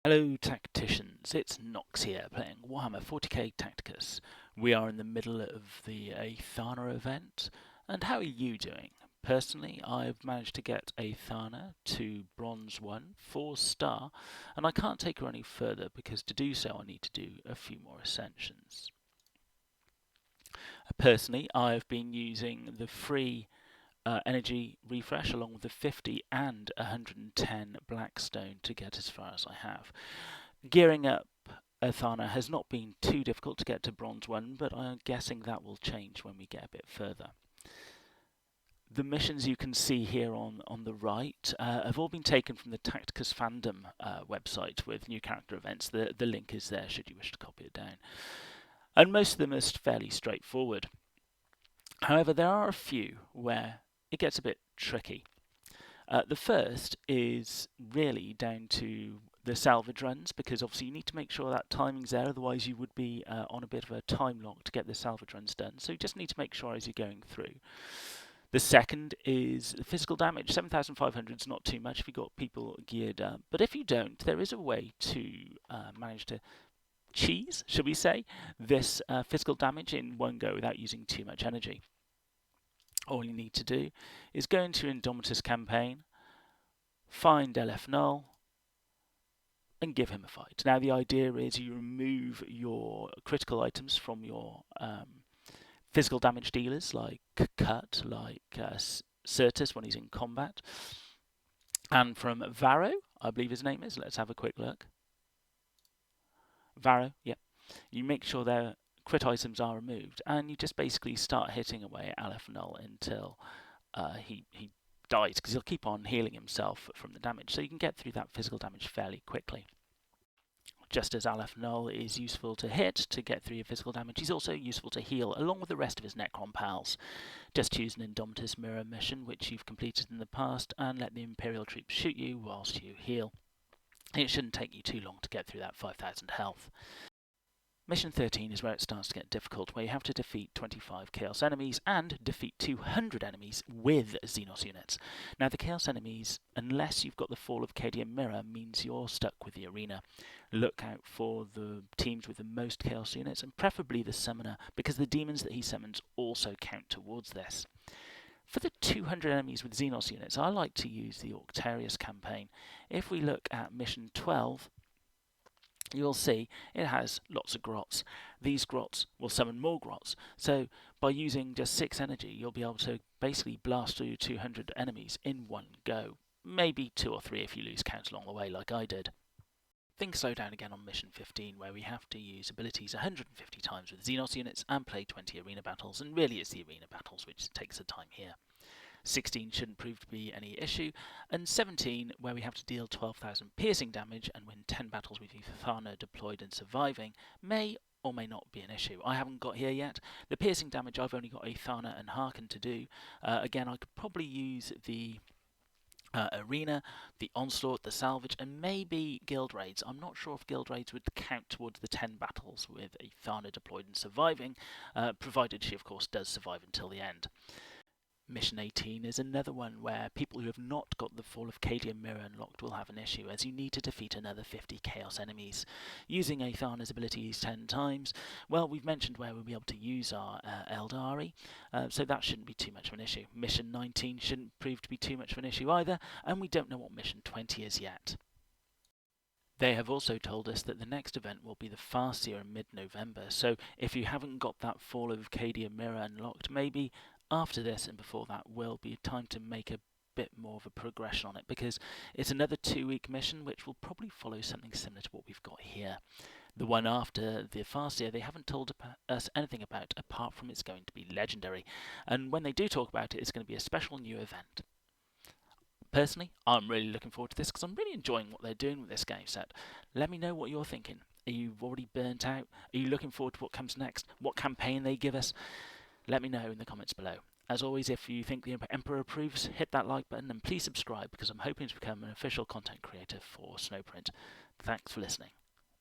Hello tacticians, it's Nox here playing Warhammer 40k Tacticus. We are in the middle of the Aethana event, and how are you doing? Personally, I've managed to get Aethana to Bronze 1, 4 star, and I can't take her any further because to do so I need to do a few more ascensions. Personally, I've been using the free energy refresh along with the 50 and 110 Blackstone to get as far as I have. Gearing up Athana has not been too difficult to get to Bronze 1, but I'm guessing that will change when we get a bit further. The missions you can see here on the right have all been taken from the Tacticus fandom website with new character events. The link is there should you wish to copy it down. And most of them are fairly straightforward. However, there are a few where it gets a bit tricky. The first is really down to the salvage runs, because obviously you need to make sure that timing's there, otherwise you would be on a bit of a time lock to get the salvage runs done. So you just need to make sure as you're going through. The second is physical damage. 7,500 is not too much if you've got people geared up, but if you don't, there is a way to manage to cheese, should we say, this physical damage in one go without using too much energy. All you need to do is go into your Indomitus campaign, find LF Null, and give him a fight. Now the idea is you remove your critical items from your physical damage dealers, like Cut, like Certus when he's in combat, and from Varro, I believe his name is. Let's have a quick look. Varro, yep. You make sure their crit items are removed, and you just basically start hitting away at LF Null until he dies, because he'll keep on healing himself from the damage, so you can get through that physical damage fairly quickly. Just as Aleph Null is useful to hit to get through your physical damage, he's also useful to heal, along with the rest of his Necron pals. Just choose an Indomitus Mirror mission, which you've completed in the past, and let the Imperial troops shoot you whilst you heal. It shouldn't take you too long to get through that 5,000 health. Mission 13 is where it starts to get difficult, where you have to defeat 25 Chaos enemies and defeat 200 enemies with Xenos units. Now the Chaos enemies, unless you've got the Fall of Cadian Mirror, means you're stuck with the arena. Look out for the teams with the most Chaos units, and preferably the Summoner, because the demons that he summons also count towards this. For the 200 enemies with Xenos units, I like to use the Octarius campaign. If we look at Mission 12, you'll see it has lots of grots. These grots will summon more grots. So by using just 6 energy, you'll be able to basically blast through 200 enemies in one go. Maybe 2 or 3 if you lose count along the way, like I did. Things slow down again on Mission 15, where we have to use abilities 150 times with Xenos units and play 20 arena battles, and really it's the arena battles which takes the time here. 16 shouldn't prove to be any issue, and 17, where we have to deal 12,000 piercing damage and win 10 battles with Aethana deployed and surviving, may or may not be an issue. I haven't got here yet. The piercing damage I've only got Aethana and Harken to do. Again, I could probably use the arena, the onslaught, the salvage, and maybe guild raids. I'm not sure if guild raids would count towards the 10 battles with Aethana deployed and surviving, provided she of course does survive until the end. Mission 18 is another one where people who have not got the Fall of Cadian Mirror unlocked will have an issue, as you need to defeat another 50 Chaos enemies. Using Aethana's abilities 10 times, well, we've mentioned where we'll be able to use our Eldari, so that shouldn't be too much of an issue. Mission 19 shouldn't prove to be too much of an issue either, and we don't know what Mission 20 is yet. They have also told us that the next event will be the Farseer in mid-November, so if you haven't got that Fall of Cadian Mirror unlocked, maybe after this and before that will be time to make a bit more of a progression on it, because it's another 2-week mission which will probably follow something similar to what we've got here. The one after the Farseer they haven't told us anything about, apart from it's going to be legendary, and when they do talk about it, it's going to be a special new event. Personally, I'm really looking forward to this because I'm really enjoying what they're doing with this game set. Let me know what you're thinking. Are you already burnt out? Are you looking forward to what comes next? What campaign they give us? Let me know in the comments below. As always, if you think the Emperor approves, hit that like button and please subscribe, because I'm hoping to become an official content creator for Snowprint. Thanks for listening.